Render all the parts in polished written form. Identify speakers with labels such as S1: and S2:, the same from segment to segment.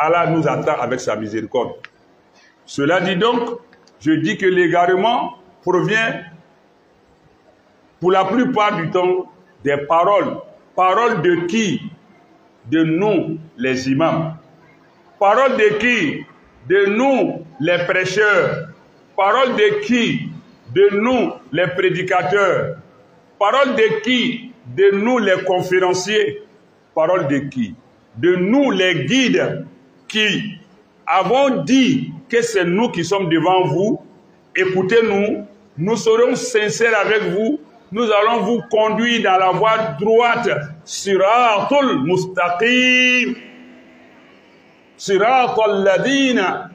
S1: Allah nous attend avec sa miséricorde. Cela dit donc, je dis que l'égarement provient pour la plupart du temps des paroles. Paroles de qui? De nous, les imams. Paroles de qui? De nous, les prêcheurs. Paroles de qui? De nous, les prédicateurs. Paroles de qui? De nous, les conférenciers. Paroles de qui? De nous, les guides, qui avons dit que c'est nous qui sommes devant vous. Écoutez-nous, nous serons sincères avec vous. Nous allons vous conduire dans la voie droite. Siratul mustaqim. Siratul ladina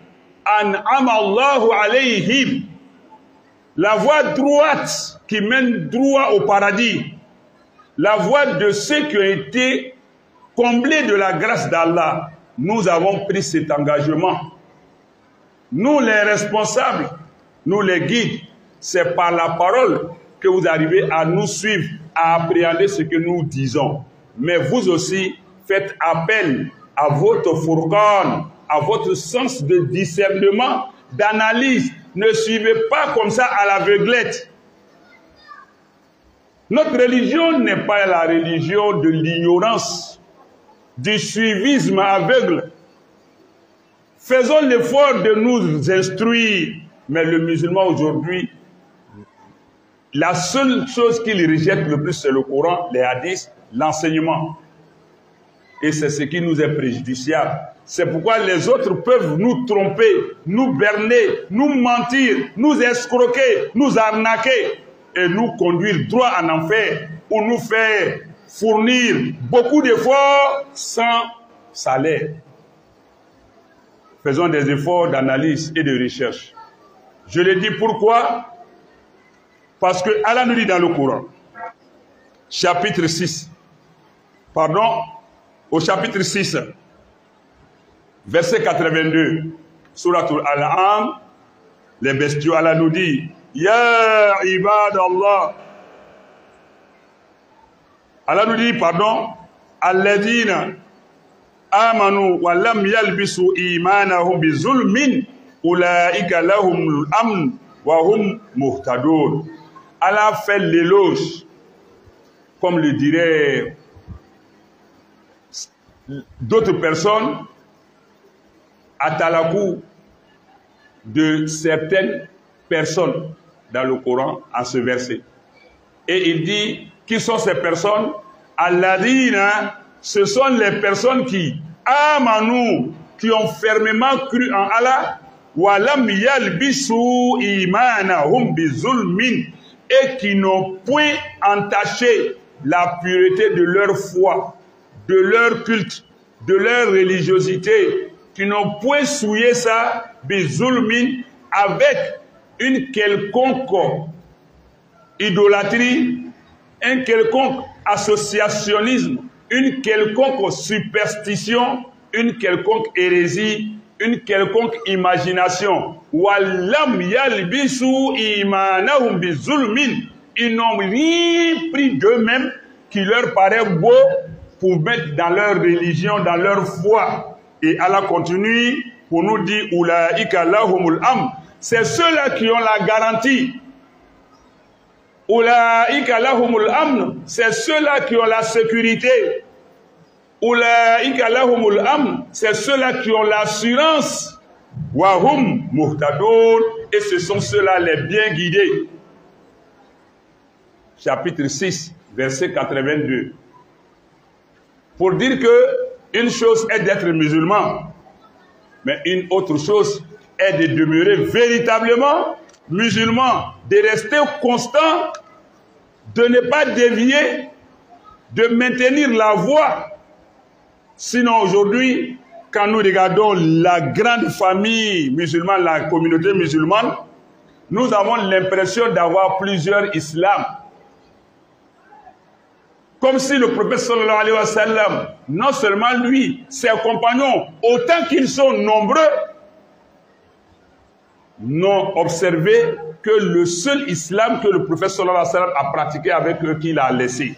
S1: an'ama Allahu alayhim. La voie droite qui mène droit au paradis. La voie de ceux qui ont été comblés de la grâce d'Allah. Nous avons pris cet engagement. Nous les responsables, nous les guides, c'est par la parole que vous arrivez à nous suivre, à appréhender ce que nous disons. Mais vous aussi, faites appel à votre fourgon, à votre sens de discernement, d'analyse. Ne suivez pas comme ça à l'aveuglette. Notre religion n'est pas la religion de l'ignorance, du suivisme aveugle. Faisons l'effort de nous instruire. Mais le musulman aujourd'hui, la seule chose qu'il rejette le plus, c'est le Coran, les hadiths, l'enseignement. Et c'est ce qui nous est préjudiciable. C'est pourquoi les autres peuvent nous tromper, nous berner, nous mentir, nous escroquer, nous arnaquer et nous conduire droit en enfer ou nous faire fournir beaucoup d'efforts sans salaire. Faisons des efforts d'analyse et de recherche. Je le dis pourquoi? Parce que Allah nous dit dans le Coran, chapitre 6, pardon, au chapitre 6, verset 82, Suratul Al-Am, les bestiaux, Allah nous dit, Ya ibadallah, Allah nous dit, pardon, Alladina amanu wa lam yalbisu imanahum bi zulmin ulaika lahumul amn wa hum muhtadun. Allah fait l'éloge, comme le diraient d'autres personnes, à Talakou, de certaines personnes dans le Coran, en ce verset. Et il dit, qui sont ces personnes? Alladina, ce sont les personnes qui, amanu, qui ont fermement cru en Allah, wa lam yalbisu imanahum bi zulmin, et qui n'ont point entaché la pureté de leur foi, de leur culte, de leur religiosité, qui n'ont point souillé ça, bizulmin, avec une quelconque idolâtrie, un quelconque associationnisme, une quelconque superstition, une quelconque hérésie, une quelconque imagination. Wallam yalbisu imanahum bizulmin. Ils n'ont rien pris d'eux-mêmes qui leur paraît beau pour mettre dans leur religion, dans leur foi. Et Allah continue pour nous dire Ulaika lahumul am. C'est ceux-là qui ont la garantie. Ulaika lahumul amn. C'est ceux-là qui ont la sécurité. Ulaika lahumul amn. C'est ceux-là qui ont l'assurance. Wa hum muhtadoun. Et ce sont ceux-là les bien guidés. Chapitre 6, verset 82. Pour dire que une chose est d'être musulman, mais une autre chose est de demeurer véritablement musulman, de rester constant, de ne pas dévier, de maintenir la voie. Sinon aujourd'hui, quand nous regardons la grande famille musulmane, la communauté musulmane, nous avons l'impression d'avoir plusieurs islams. Comme si le prophète sallallahu alayhi wa sallam, non seulement lui, ses compagnons, autant qu'ils sont nombreux, n'ont observé que le seul islam que le prophète sallallahu alayhi wa sallam a pratiqué avec eux qu'il a laissé.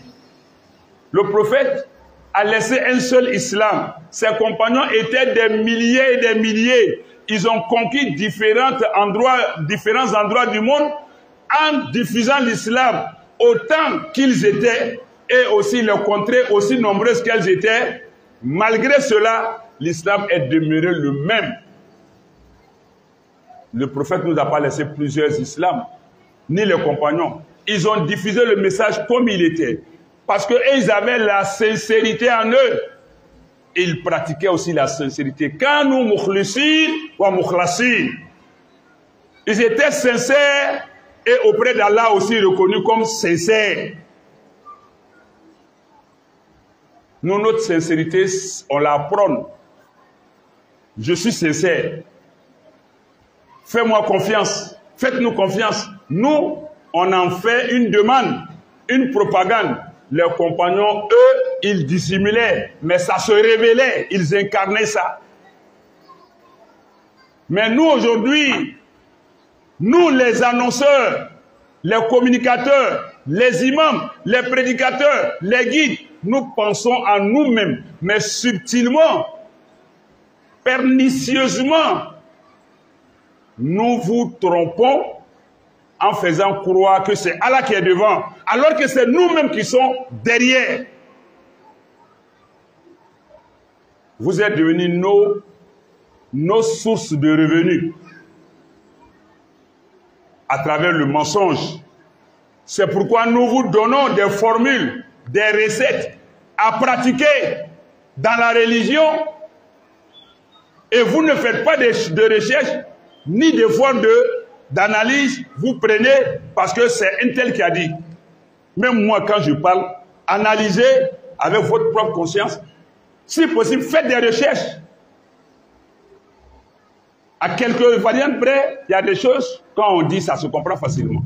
S1: Le prophète a laissé un seul islam. Ses compagnons étaient des milliers et des milliers. Ils ont conquis différents endroits du monde en diffusant l'islam autant qu'ils étaient et aussi les contrées aussi nombreuses qu'elles étaient. Malgré cela, l'islam est demeuré le même. Le prophète ne nous a pas laissé plusieurs islams, ni les compagnons. Ils ont diffusé le message comme il était. Parce qu'ils avaient la sincérité en eux. Ils pratiquaient aussi la sincérité. Kanu mukhlisin wa mukhlasin. Ils étaient sincères et auprès d'Allah aussi reconnus comme sincères. Nous, notre sincérité, on la prône. Je suis sincère. Fais-moi confiance. Faites-nous confiance. Nous, on en fait une demande, une propagande. Les compagnons, eux, ils dissimulaient, mais ça se révélait, ils incarnaient ça. Mais nous, aujourd'hui, nous, les annonceurs, les communicateurs, les imams, les prédicateurs, les guides, nous pensons à nous-mêmes, mais subtilement, pernicieusement, nous vous trompons en faisant croire que c'est Allah qui est devant, alors que c'est nous-mêmes qui sommes derrière. Vous êtes devenus nos sources de revenus à travers le mensonge. C'est pourquoi nous vous donnons des formules, des recettes à pratiquer dans la religion et vous ne faites pas de recherche ni d'efforts d'analyse, vous prenez parce que c'est un tel qui a dit. Même moi, quand je parle, analysez avec votre propre conscience. Si possible, faites des recherches. À quelques variantes près, il y a des choses, quand on dit, ça se comprend facilement.